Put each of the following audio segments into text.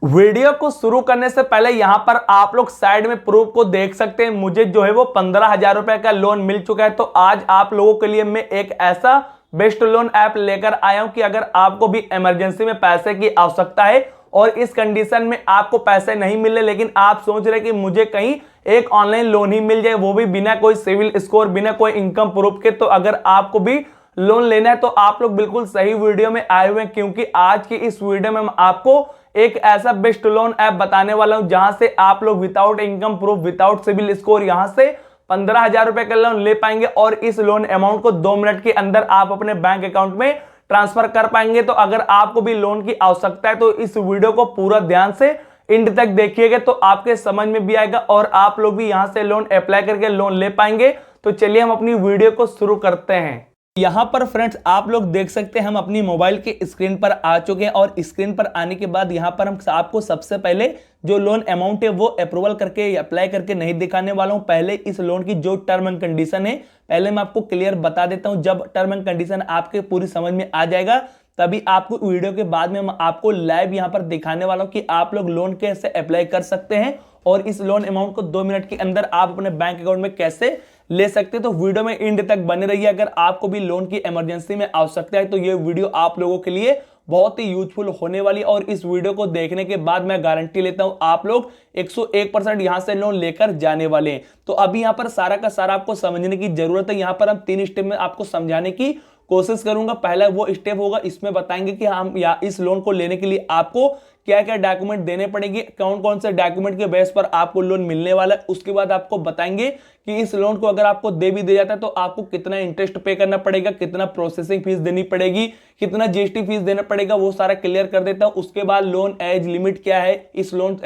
Video को शुरू करने से पहले यहां पर आप लोग साइड में प्रूफ को देख सकते हैं। मुझे जो है वो 15,000 रुपए का लोन मिल चुका है। तो आज आप लोगों के लिए मैं एक ऐसा बेस्ट लोन ऐप लेकर आया हूं कि अगर आपको भी इमरजेंसी में पैसे की आवश्यकता है और इस कंडीशन में आपको पैसे नहीं मिल रहे, लेकिन आप सोच रहे कि मुझे कहीं एक ऑनलाइन लोन ही मिल जाए, वो भी बिना कोई सिविल स्कोर, बिना कोई इनकम प्रूफ के, तो अगर आपको भी लोन लेना है तो आप लोग बिल्कुल सही वीडियो में आए हुए हैं, क्योंकि आज की इस वीडियो में हम आपको एक ऐसा बेस्ट लोन ऐप बताने वाला हूं जहां से आप लोग without income proof, without civil score यहां से 15,000 रुपए का लोन ले पाएंगे और इस लोन अमाउंट को 2 मिनट के अंदर आप अपने बैंक अकाउंट में ट्रांसफर कर पाएंगे। तो अगर आपको भी लोन की आवश्यकता है तो इस वीडियो को पूरा ध्यान से एंड तक देखिएगा, तो आपके समझ में भी आएगा और आप लोग भी यहां से लोन अप्लाई करके लोन ले पाएंगे। तो चलिए हम अपनी वीडियो को शुरू करते हैं। यहां पर फ्रेंड्स आप लोग देख सकते हैं हम अपनी मोबाइल के स्क्रीन पर आ चुके हैं और स्क्रीन पर आने के बाद यहां पर हम आपको सबसे पहले जो लोन अमाउंट है वो अप्रूवल करके अप्लाई करके नहीं दिखाने वाला हूं। पहले इस लोन की जो टर्म एंड कंडीशन है पहले मैं आपको क्लियर बता देता हूं। जब टर्म एंड कंडीशन आपके पूरी समझ में आ जाएगा तभी आपको वीडियो के बाद में हम आपको लाइव यहां पर दिखाने वाला हूं कि आप लोग लोन कैसे अप्लाई कर सकते हैं और इस लोन अमाउंट को 2 मिनट के अंदर आप अपने बैंक अकाउंट में कैसे ले सकते हैं। तो वीडियो में एंड तक बने रहिए। अगर आपको भी लोन की इमरजेंसी में आवश्यकता है तो ये वीडियो आप लोगों के लिए बहुत ही यूजफुल होने वाली, और इस वीडियो को देखने के बाद मैं गारंटी लेता हूं आप लोग 101% यहां से लोन लेकर जाने वाले हैं। तो अभी यहां पर सारा का सारा आपको समझने की जरूरत है। यहां पर हम 3 स्टेप में आपको समझाने की कोशिश करूंगा। पहला वो स्टेप होगा, इसमें बताएंगे कि हम या इस लोन को लेने के लिए आपको क्या क्या डॉक्यूमेंट देने पड़ेंगे, कौन कौन से डॉक्यूमेंट के बेस पर आपको लोन मिलने वाला है। उसके बाद आपको बताएंगे कि इस लोन को अगर आपको दे भी दिया जाता है तो आपको कितना इंटरेस्ट पे करना पड़ेगा, कितना प्रोसेसिंग फीस देनी पड़ेगी, कितना जीएसटी फीस देना पड़ेगा, वो सारा क्लियर कर देता हूं। उसके बाद लोन एज लिमिट क्या है इस लोन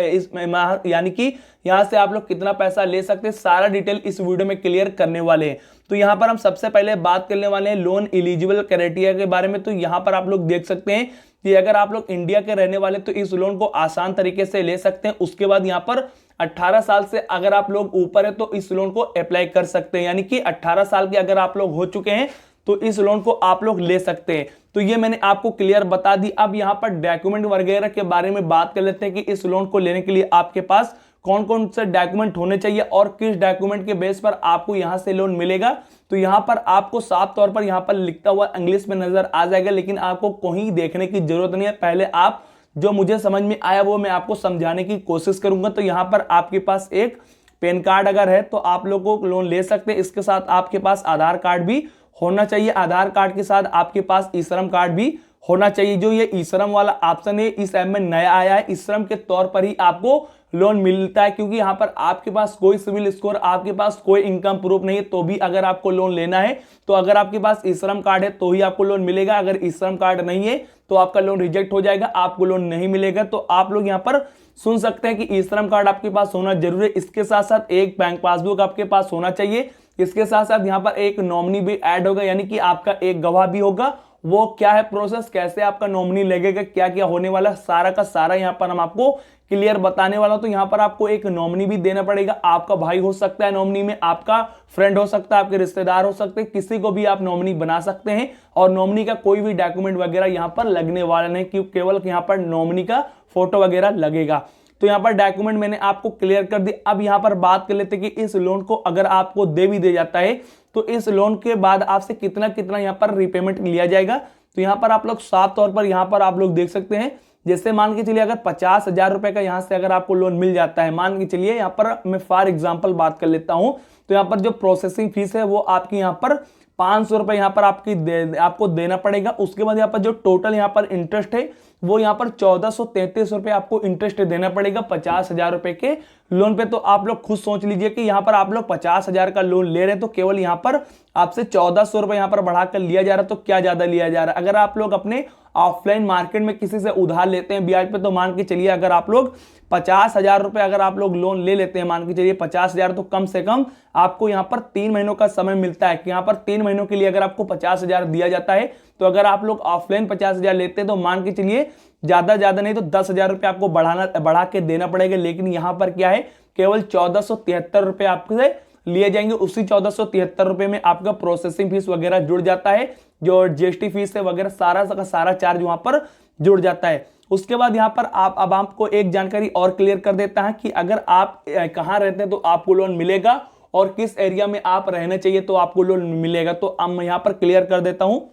यानी कि यहां से आप लोग कितना पैसा ले सकते हैं, सारा डिटेल इस वीडियो में क्लियर करने वाले हैं। तो यहां पर हम सबसे पहले बात करने वाले हैं लोन एलिजिबल क्राइटेरिया के बारे में। तो यहां पर आप लोग देख सकते हैं कि अगर आप लोग इंडिया के रहने वाले तो इस लोन को आसान तरीके से ले सकते हैं। उसके बाद यहां पर 18 साल से अगर आप लोग ऊपर है तो इस लोन को अप्लाई कर सकते हैं, यानी कि 18 साल के अगर आप लोग हो चुके हैं तो इस लोन को आप लोग ले सकते हैं। तो ये मैंने आपको क्लियर बता दी। अब यहां पर डॉक्यूमेंट वगैरह के बारे में बात कर लेते हैं कि इस लोन को लेने के लिए आपके पास कौन कौन से डॉक्यूमेंट होने चाहिए और किस डॉक्यूमेंट के बेस पर आपको यहां से लोन मिलेगा। तो यहां पर आपको साफ तौर पर यहां पर लिखता हुआ इंग्लिश में नजर आ जाएगा, लेकिन आपको कहीं देखने की जरूरत नहीं है। पहले आप जो मुझे समझ में आया वो मैं आपको समझाने की कोशिश करूंगा। तो यहां पर आपके पास एक पैन कार्ड अगर है तो आप लोगों को लोन ले सकते हैं। इसके साथ आपके पास आधार कार्ड भी होना चाहिए। आधार कार्ड के साथ आपके पास ई श्रम कार्ड भी होना चाहिए। जो ये ई श्रम वाला ऑप्शन है इस ऐप में नया आया है, ई श्रम के तौर पर ही आपको लोन मिलता है, क्योंकि यहां पर आपके पास कोई सिविल स्कोर, आपके पास कोई इनकम प्रूफ नहीं है तो भी अगर आपको लोन लेना है तो अगर आपके पास ई श्रम कार्ड है तो ही आपको लोन मिलेगा। अगर ई श्रम कार्ड नहीं है तो आपका लोन रिजेक्ट हो जाएगा, आपको लोन नहीं मिलेगा। तो आप लोग यहां पर सुन सकते हैं कि ई श्रम कार्ड आपके पास होना जरूरी है। इसके साथ साथ एक बैंक पासबुक आपके पास होना चाहिए। इसके साथ साथ यहाँ पर एक नॉमिनी भी ऐड होगा, यानी कि आपका एक गवाह भी होगा। वो क्या है प्रोसेस, कैसे आपका नॉमिनी लगेगा, क्या क्या होने वाला, सारा का सारा यहाँ पर हम आपको क्लियर बताने वाला हूं। तो यहाँ पर आपको एक नॉमिनी भी देना पड़ेगा। आपका भाई हो सकता है नॉमिनी में, आपका फ्रेंड हो सकता है, आपके रिश्तेदार हो सकते हैं, किसी को भी आप नॉमिनी बना सकते हैं। और नॉमिनी का कोई भी डॉक्यूमेंट वगैरह यहाँ पर लगने वाला नहीं, क्योंकि केवल यहाँ पर नॉमिनी का फोटो वगैरह लगेगा। तो यहाँ पर डॉक्यूमेंट मैंने आपको क्लियर कर दी। अब यहाँ पर बात कर लेते हैं कि इस लोन को अगर आपको दे भी दिया जाता है तो इस लोन के बाद आपसे कितना कितना यहाँ पर रिपेमेंट लिया जाएगा। तो यहाँ पर आप लोग साफ तौर पर यहाँ पर आप लोग देख सकते हैं, जैसे मान के चलिए अगर 50,000 रुपए का यहाँ से अगर आपको लोन मिल जाता है, मान के चलिए यहाँ पर मैं फॉर एग्जांपल बात कर लेता हूँ, तो यहाँ पर जो प्रोसेसिंग फीस है वो आपकी यहाँ पर 500 रुपए यहाँ पर आपको देना पड़ेगा। उसके बाद यहाँ पर जो टोटल यहाँ पर इंटरेस्ट है वो यहाँ पर 1433 रुपए आपको इंटरेस्ट देना पड़ेगा 50,000 रुपए के लोन पे। तो आप लोग खुद सोच लीजिए कि यहाँ पर आप लोग 50,000 का लोन ले रहे हैं तो केवल यहाँ पर आपसे 1400 रुपए यहाँ पर बढ़ाकर लिया जा रहा है। तो क्या ज्यादा लिया जा रहा है। अगर आप लोग अपने ऑफलाइन मार्केट में किसी से उधार लेते हैं ब्याज पे, तो मान के चलिए अगर आप लोग 50,000 रुपए अगर आप लोग लोन ले लेते हैं, मान के चलिए 50,000, तो कम से कम आपको यहाँ पर 3 महीनों का समय मिलता है कि यहाँ पर 3 महीनों के लिए अगर आपको 50,000 दिया जाता है, तो अगर आप लोग ऑफलाइन 50,000 लेते हैं तो मान के चलिए ज्यादा नहीं तो 10,000 रुपए आपको बढ़ा के देना पड़ेगा। लेकिन यहाँ पर क्या है, केवल 1473 रुपए आपसे लिए जाएंगे। उसी 1473 रुपए में आपका प्रोसेसिंग फीस वगैरह जुड़ जाता है, जो जीएसटी फीस है वगैरह सारा का सारा चार्ज वहां पर जुड़ जाता है। उसके बाद यहाँ पर अब आपको एक जानकारी और क्लियर कर देता है कि अगर आप कहाँ रहते हैं तो आपको लोन मिलेगा और किस एरिया में आप रहना चाहिए तो आपको लोन मिलेगा। तो अब मैं यहाँ पर क्लियर कर देता हूँ।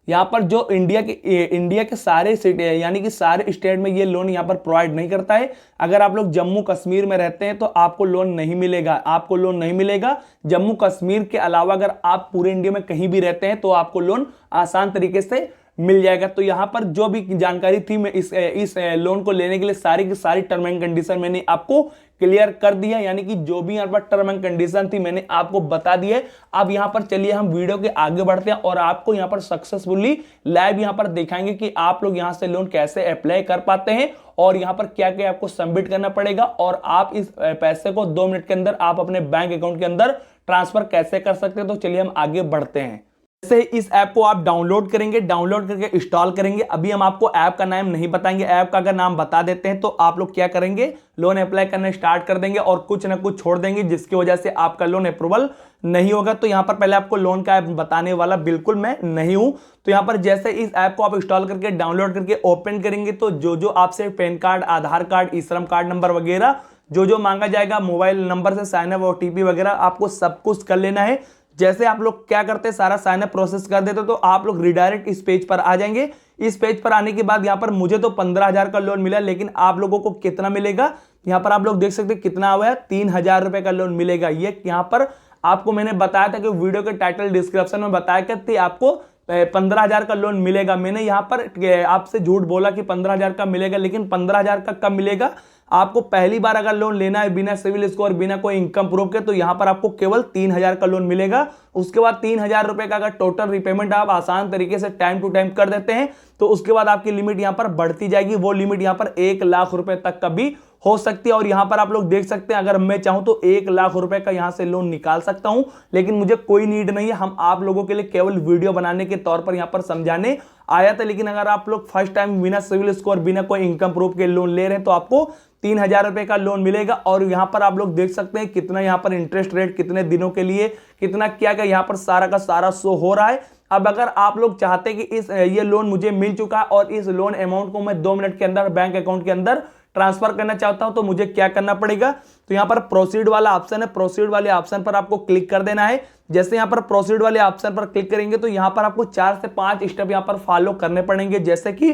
यहाँ पर जो इंडिया के सारे सिटी यानी कि सारे स्टेट में ये लोन यहाँ पर प्रोवाइड नहीं करता है। अगर आप लोग जम्मू कश्मीर में रहते हैं तो आपको लोन नहीं मिलेगा, आपको लोन नहीं मिलेगा। जम्मू कश्मीर के अलावा अगर आप पूरे इंडिया में कहीं भी रहते हैं तो आपको लोन आसान तरीके से मिल जाएगा। तो यहाँ पर जो भी जानकारी थी मैं इस लोन को लेने के लिए सारी की सारी टर्म एंड कंडीशन मैंने आपको क्लियर कर दिया, यानी कि जो भी यहाँ पर टर्म एंड कंडीशन थी मैंने आपको बता दी है। अब यहाँ पर चलिए हम वीडियो के आगे बढ़ते हैं और आपको यहाँ पर सक्सेसफुली लाइव यहाँ पर दिखाएंगे कि आप लोग यहाँ से लोन कैसे अप्लाई कर पाते हैं और यहाँ पर क्या क्या आपको सबमिट करना पड़ेगा और आप इस पैसे को 2 मिनट के अंदर आप अपने बैंक अकाउंट के अंदर ट्रांसफर कैसे कर सकते हैं। तो चलिए हम आगे बढ़ते हैं। जैसे इस ऐप को आप डाउनलोड करेंगे, डाउनलोड करके इंस्टॉल करेंगे। अभी हम आपको ऐप का नाम नहीं बताएंगे, ऐप का अगर नाम बता देते हैं तो आप लोग क्या करेंगे, लोन अप्लाई करना स्टार्ट कर देंगे और कुछ ना कुछ छोड़ देंगे जिसकी वजह से आपका लोन अप्रूवल नहीं होगा। तो यहाँ पर पहले आपको लोन का ऐप बताने वाला बिल्कुल मैं नहीं हूं। तो यहाँ पर जैसे इस ऐप को आप इंस्टॉल करके डाउनलोड करके ओपन करेंगे तो जो आपसे पैन कार्ड, आधार कार्ड, ई श्रम कार्ड नंबर वगैरह जो मांगा जाएगा, मोबाइल नंबर से साइन अप, ओटीपी वगैरह आपको सब कुछ कर लेना है। जैसे आप लोग क्या करते हैं, सारा साइन अप प्रोसेस कर देते तो आप लोग रिडायरेक्ट इस पेज पर आ जाएंगे। इस पेज पर आने के बाद यहाँ पर मुझे तो 15,000 का लोन मिला, लेकिन आप लोगों को कितना मिलेगा यहाँ पर आप लोग देख सकते हैं कितना हुआ है, 3,000 रुपए का लोन मिलेगा। ये यहाँ पर आपको मैंने बताया था कि वीडियो के टाइटल डिस्क्रिप्शन में बताया कि आपको 15,000 का लोन मिलेगा। मैंने यहाँ पर आपसे झूठ बोला कि 15,000 का मिलेगा, लेकिन 15,000 का कब मिलेगा, आपको पहली बार अगर लोन लेना है बिना सिविल स्कोर, बिना कोई इनकम प्रूफ के, तो यहाँ पर आपको केवल 3,000 का लोन मिलेगा। उसके बाद 3,000 रुपए का अगर टोटल रिपेमेंट आप आसान तरीके से टाइम टू टाइम कर देते हैं तो उसके बाद आपकी लिमिट यहाँ पर बढ़ती जाएगी। वो लिमिट यहाँ पर 1 लाख रुपए तक का भी हो सकती है। और यहाँ पर आप लोग देख सकते हैं अगर मैं चाहूं तो 1 लाख रुपए का यहाँ से लोन निकाल सकता हूं, लेकिन मुझे कोई नीड नहीं है। हम आप लोगों के लिए केवल वीडियो बनाने के तौर पर यहाँ पर समझाने आया था। लेकिन अगर आप लोग फर्स्ट टाइम बिना सिविल स्कोर, बिना कोई इनकम प्रूफ के लोन ले रहे हैं तो आपको 3,000 रुपए का लोन मिलेगा। और यहाँ पर आप लोग देख सकते हैं कितना यहाँ पर इंटरेस्ट रेट, कितने दिनों के लिए, कितना क्या क्या यहाँ पर सारा का सारा शो हो रहा है। अब अगर आप लोग चाहते हैं कि ये लोन मुझे मिल चुका है और इस लोन अमाउंट को मैं 2 मिनट के अंदर बैंक अकाउंट के अंदर ट्रांसफर करना चाहता हूं तो मुझे क्या करना पड़ेगा, तो यहां पर प्रोसीड वाला ऑप्शन है, प्रोसीड वाले ऑप्शन पर आपको क्लिक कर देना है। जैसे यहां पर प्रोसीड वाले ऑप्शन पर क्लिक करेंगे तो यहां पर आपको 4 से 5 स्टेप यहां पर फॉलो करने पड़ेंगे। जैसे कि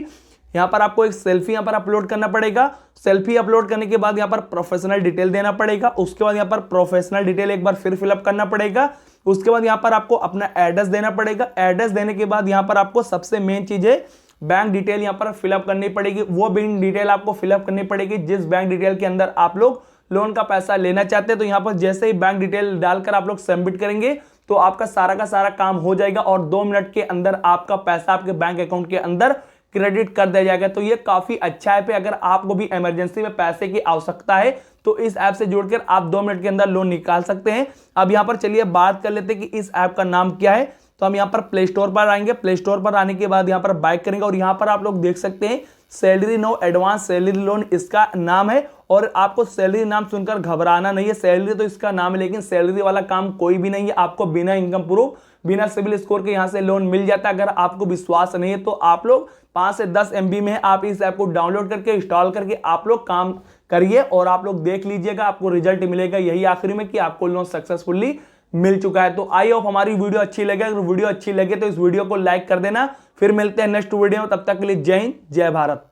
यहां पर आपको एक सेल्फी यहां पर अपलोड करना पड़ेगा। सेल्फी अपलोड करने के बाद यहां पर प्रोफेशनल डिटेल देना पड़ेगा। उसके बाद यहां पर प्रोफेशनल डिटेल एक बार फिर फिलअप करना पड़ेगा। उसके बाद यहां पर आपको अपना एड्रेस देना पड़ेगा। एड्रेस देने के बाद यहां पर आपको सबसे मेन चीज है बैंक डिटेल यहां पर फिलअप करनी पड़ेगी। वो बैंक डिटेल आपको फिलअप करनी पड़ेगी जिस बैंक डिटेल के अंदर आप लोग लोन का पैसा लेना चाहते हैं। तो यहां पर जैसे ही बैंक डिटेल डालकर आप लोग सबमिट करेंगे तो आपका सारा का सारा काम हो जाएगा और 2 मिनट के अंदर आपका पैसा आपके बैंक अकाउंट के अंदर क्रेडिट कर दिया जाएगा। तो ये काफी अच्छा ऐप है। अगर आपको भी इमरजेंसी में पैसे की आवश्यकता है तो इस ऐप से जुड़कर आप 2 मिनट के अंदर लोन निकाल सकते हैं। अब यहां पर चलिए बात कर लेते हैं कि इस ऐप का नाम क्या है। तो हम यहाँ पर प्ले स्टोर पर आएंगे। प्ले स्टोर पर आने के बाद यहाँ पर बाइक करेंगे और यहाँ पर आप लोग देख सकते हैं salary no advance salary loan इसका नाम है। और आपको सैलरी नाम सुनकर घबराना नहीं है, सैलरी तो इसका नाम है लेकिन सैलरी वाला काम कोई भी नहीं है। आपको बिना इनकम प्रूफ, बिना सिविल स्कोर के यहाँ से लोन मिल जाता है। अगर आपको विश्वास नहीं है तो आप लोग 5 से 10 MB में आप इस ऐप को डाउनलोड करके इंस्टॉल करके आप लोग काम करिए और आप लोग देख लीजिएगा, आपको रिजल्ट मिलेगा यही आखिरी में कि आपको लोन सक्सेसफुली मिल चुका है। तो आई होप हमारी वीडियो अच्छी लगे। अगर वीडियो अच्छी लगे तो इस वीडियो को लाइक कर देना। फिर मिलते हैं नेक्स्ट वीडियो में, तब तक के लिए जय हिंद, जय भारत।